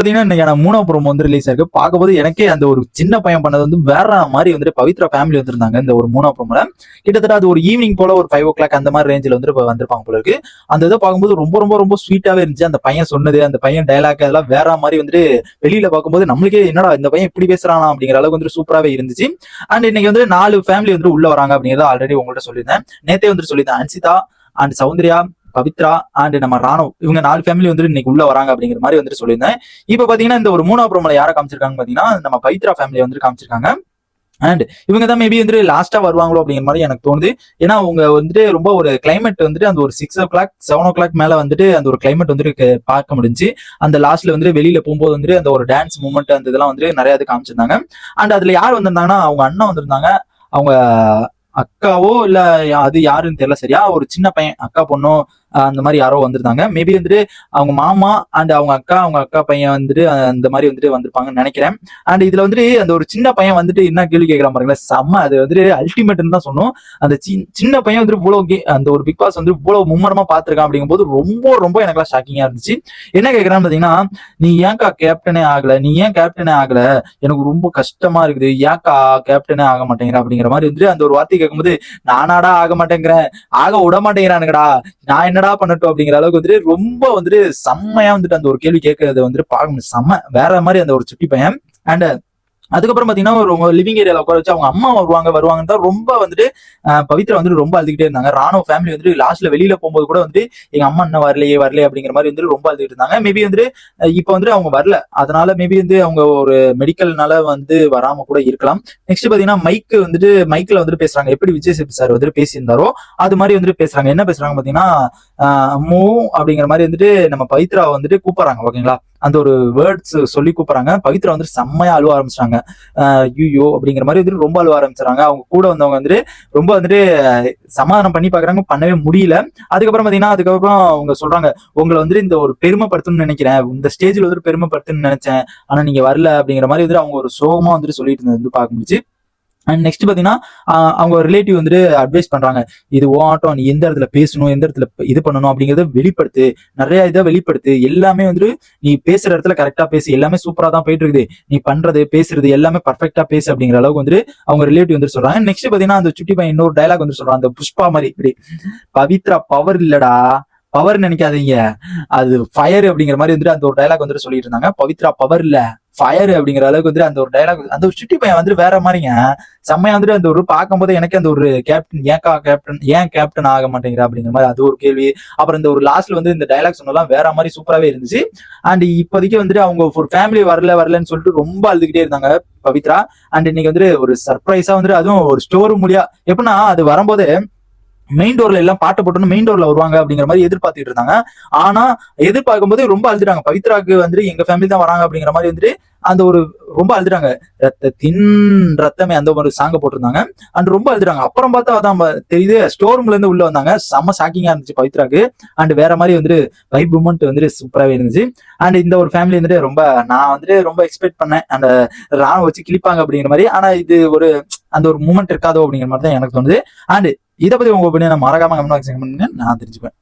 பாத்தீங்கன்னா இன்னைக்கான 3ஆம் ப்ரோமோ வந்து ரிலீஸ் ஆயிருக்கு. பார்க்கும்போது எனக்கே அந்த ஒரு சின்ன பையன் பண்ணது வந்து வேற மாதிரி வந்துட்டு பவித்ரா ஃபேமிலி வந்திருந்தாங்க இந்த ஒரு 3ஆம் ப்ரோமோல. கிட்டத்தட்ட அது ஒரு ஈவினிங் போல ஒரு 5:00 அந்த மாதிரி ரேஞ்சில் வந்து வந்திருப்பாங்க போல இருக்கு. அந்த இதை பார்க்கும்போது ரொம்ப ரொம்ப ரொம்ப ஸ்வீட்டாவே இருந்துச்சு. அந்த பையன் சொன்னது, அந்த பையன் டைலாக் அதெல்லாம் வேற மாதிரி வந்துட்டு வெளியில பார்க்கும்போது நம்மளுக்கே என்னடா இந்த பையன் இப்படி பேசுறானா அப்படிங்கிற அளவுக்கு வந்து சூப்பராகவே இருந்துச்சு. அண்ட் இன்னைக்கு வந்து 4 ஃபேமிலி வந்து உள்ள வராங்க அப்படிங்கிறத ஆல்ரெடி உங்கள்கிட்ட சொல்லியிருந்தேன். நேத்தே வந்து சொல்லியிருந்தேன். அன்சிதா அண்ட் சௌந்தர்யா, பவித்ரா அண்ட் நம்ம ராணுவ இவங்க 4 ஃபேமிலி வந்து இன்னைக்கு உள்ள வராங்க அப்படிங்கிற மாதிரி வந்துட்டு சொல்லியிருந்தேன். இப்ப பாத்தீங்கன்னா இந்த ஒரு 3ஆம் ப்ரோமோல யாரை காமிச்சிருக்காங்க பாத்தீங்கன்னா நம்ம பவித்ரா ஃபேமிலியை வந்து காமிச்சிருக்காங்க. அண்ட் இவங்க தான் மேபி வந்து லாஸ்டா வருவாங்களோ அப்படிங்கிற மாதிரி எனக்கு தோணுது. ஏன்னா அவங்க வந்துட்டு ரொம்ப ஒரு கிளைமேட் வந்துட்டு அந்த ஒரு 6:00 7:00 மேல வந்துட்டு அந்த ஒரு கிளைமேட் வந்துட்டு பார்க்க முடிஞ்சு. அந்த லாஸ்ட்ல வந்து வெளியில போகும்போது வந்து அந்த ஒரு டான்ஸ் மூமெண்ட் அந்த இதெல்லாம் வந்து நிறைய இது காமிச்சிருந்தாங்க. அண்ட் அதுல யார் வந்திருந்தாங்கன்னா அவங்க அண்ணன் வந்திருந்தாங்க. அவங்க அக்காவோ இல்ல அது யாருன்னு தெரியல சரியா. ஒரு சின்ன பையன் அக்கா பொண்ணோ அந்த மாதிரி யாரோ வந்திருந்தாங்க. மேபி வந்துட்டு அவங்க மாமா அண்ட் அவங்க அக்கா பையன் வந்துட்டு அந்த மாதிரி வந்துட்டு வந்திருப்பாங்கன்னு நினைக்கிறேன். அண்ட் இதுல வந்துட்டு அந்த ஒரு சின்ன பையன் வந்துட்டு என்ன கேள்வி கேட்கலாம் பாருங்களேன், செம்ம. அது வந்துட்டு அல்டிமேட்னு தான் சொன்னோம். அந்த சின்ன பையன் வந்துட்டு இவ்வளவு அந்த ஒரு பிக் பாஸ் வந்து இவ்வளவு மும்மரமா பாத்துருக்கான் அப்படிங்கும்போது ரொம்ப ரொம்ப எனக்குலாம் ஷாக்கிங்கா இருந்துச்சு. என்ன கேட்கறான்னு பாத்தீங்கன்னா, நீ ஏன்கா கேப்டனே ஆகல, நீ ஏன் கேப்டனே ஆகல, எனக்கு ரொம்ப கஷ்டமா இருக்குது, ஏன்கா கேப்டனே ஆக மாட்டேங்கிற அப்படிங்கிற மாதிரி வந்துட்டு அந்த ஒரு வார்த்தை கேட்கும்போது, நானாடா ஆக மாட்டேங்கிறேன், ஆக விட மாட்டேங்கிறானுங்கடா, நான் என்னடா பண்ணட்டும் அப்படிங்கிற அளவுக்கு வந்துட்டு ரொம்ப வந்துட்டு செம்மையா வந்துட்டு அந்த ஒரு கேள்வி கேட்கறது வந்துட்டு பார்க்கணும். செம்ம வேற மாதிரி அந்த ஒரு சுட்டி பையன். அண்ட் அதுக்கப்புறம் பாத்தீங்கன்னா ஒரு லிவிங் ஏரியால உட்கார வச்சு அவங்க அம்மா வருவாங்கன்னு தான் ரொம்ப வந்துட்டு பவித்ரா வந்துட்டு ரொம்ப அழுதுகிட்டே இருந்தாங்க. ராணுவ ஃபேமிலி வந்துட்டு லாஸ்ட்ல வெளியில போகும்போது கூட வந்துட்டு எங்க அம்மா இன்னும் வரலையே அப்படிங்கிற மாதிரி வந்துட்டு ரொம்ப அழுதுகிட்டு இருந்தாங்க. மேபி வந்துட்டு இப்போ வந்துட்டு அவங்க வரல, அதனால மேபி வந்து அவங்க ஒரு மெடிக்கல்னால வந்து வராம கூட இருக்கலாம். நெக்ஸ்ட் பாத்தீங்கன்னா மைக்ல வந்துட்டு பேசுறாங்க. எப்படி விஜய் சேது சார் வந்துட்டு பேசியிருந்தாரோ அது மாதிரி வந்துட்டு பேசுறாங்க. என்ன பேசுறாங்க பாத்தீங்கன்னா, மூ அப்படிங்கிற மாதிரி வந்துட்டு நம்ம பவித்ரா வந்துட்டு கூப்பிடுறாங்க. ஓகேங்களா, அந்த ஒரு வேர்ட்ஸ் சொல்லி கூப்பிடுறாங்க. பவித்ரா வந்துட்டு செம்மையா அழுவ ஆரம்பிச்சிட்டாங்க. ஐயோ அப்படிங்கிற மாதிரி வந்துட்டு ரொம்ப அழுவ ஆரம்பிச்சாங்க. அவங்க கூட வந்தவங்க வந்துட்டு ரொம்ப வந்துட்டு சமாதானம் பண்ணி பாக்குறாங்க, பண்ணவே முடியல. அதுக்கப்புறம் அவங்க சொல்றாங்க, உங்களை வந்துட்டு இந்த ஒரு பெருமைப்படுத்தணும்னு நினைக்கிறேன், இந்த ஸ்டேஜ்ல வந்துட்டு பெருமைப்படுத்தணும்னு நினைச்சேன், ஆனா நீங்க வரல அப்படிங்கிற மாதிரி வந்துட்டு அவங்க ஒரு சோகமா வந்துட்டு சொல்லிட்டு இருந்தது வந்து பார்க்க முடிச்சு. அண்ட் நெக்ஸ்ட் பாத்தீங்கன்னா அவங்க ரிலேட்டிவ் வந்துட்டு அட்வைஸ் பண்றாங்க, இது ஆட்டம், நீ எந்த இடத்துல பேசணும், எந்த இடத்துல இது பண்ணணும் அப்படிங்கறத வெளிப்படுத்து, நிறைய இதை வெளிப்படுத்து, எல்லாமே வந்துட்டு நீ பேசுற இடத்துல கரெக்டா பேசு, எல்லாமே சூப்பரா தான் போயிட்டு இருக்குது, நீ பண்றது பேசுறது எல்லாமே பர்ஃபெக்டா பேசு அப்படிங்கிற அளவுக்கு வந்துட்டு அவங்க ரிலேட்டிவ் வந்து சொல்றாங்க. நெக்ஸ்ட் பாத்தீங்கன்னா அந்த சுட்டி பையன் இன்னொரு டைலாக் வந்து சொல்றான், அந்த புஷ்பா மாதிரி, இப்படி பவித்ரா பவர் இல்லடா, பவர் நினைக்காதீங்க, அது ஃபயர் அப்படிங்கிற மாதிரி வந்துட்டு அந்த ஒரு டைலாக் வந்துட்டு சொல்லிட்டு இருந்தாங்க. பவித்ரா பவர் இல்ல, ஃபயர் அப்படிங்கிற அளவுக்கு வந்துட்டு அந்த ஒரு டைலாக், அந்த ஒரு சுட்டி பையன் வந்துட்டு வேற மாதிரிங்க செம்மையா வந்துட்டு அந்த ஒரு பார்க்கும்போது எனக்கு அந்த ஒரு கேப்டன் ஏன் கேப்டன் ஆக மாட்டேங்கிற அப்படிங்கிற மாதிரி அது ஒரு கேள்வி. அப்புறம் இந்த ஒரு லாஸ்ட்ல வந்து இந்த டைலாக் சொன்னலாம் வேற மாதிரி சூப்பராகவே இருந்துச்சு. அண்ட் இப்போதைக்கு வந்துட்டு அவங்க ஒரு ஃபேமிலி வரலன்னு சொல்லிட்டு ரொம்ப அழுதுகிட்டே இருந்தாங்க பவித்ரா. அண்ட் இன்னைக்கு வந்துட்டு ஒரு சர்ப்ரைஸா வந்துட்டு அதுவும் ஒரு ஸ்டோர் மூலியா, எப்படின்னா அது வரும்போது மெயின் டோர்ல எல்லாம் பாட்டு போட்டு மெயின் டோர்ல வருவாங்க அப்படிங்கிற மாதிரி எதிர்பார்த்துட்டு இருந்தாங்க. ஆனா எதிர்பார்க்கும் போது ரொம்ப அழுதுட்டாங்க. பவித்ராக்கு வந்துட்டு எங்க ஃபேமிலி தான் வராங்க அப்படிங்கிற மாதிரி வந்துட்டு அந்த ஒரு ரொம்ப அழுதுறாங்க. ரத்தத்தின் ரத்தமே அந்த ஒரு சாங்க போட்டிருந்தாங்க. அண்ட் ரொம்ப அழுதுறாங்க. அப்புறம் பார்த்தா அதான் தெரியுது ஸ்டோர் ரூம்ல இருந்து உள்ள வந்தாங்க. செம்ம ஷாக்கிங்கா இருந்துச்சு பவித்ராக்கு. அண்ட் வேற மாதிரி வந்துட்டு வைப் மூமெண்ட் வந்துட்டு சூப்பராகவே இருந்துச்சு. அண்ட் இந்த ஒரு ஃபேமிலி வந்துட்டு நான் வந்துட்டு ரொம்ப எக்ஸ்பெக்ட் பண்ணேன், அந்த ராணுவ வச்சு கிளிப்பாங்க அப்படிங்கிற மாதிரி. ஆனா இது ஒரு அந்த ஒரு மூமெண்ட் இருக்காதோ அப்படிங்கிற மாதிரி தான் எனக்கு தோணுது. அண்ட் இதை பத்தி உங்க ஒப்பீனியன் மறக்காம கமெண்ட் பாக்ஸ் பண்ணுங்க, நான் தெரிஞ்சுப்பேன்.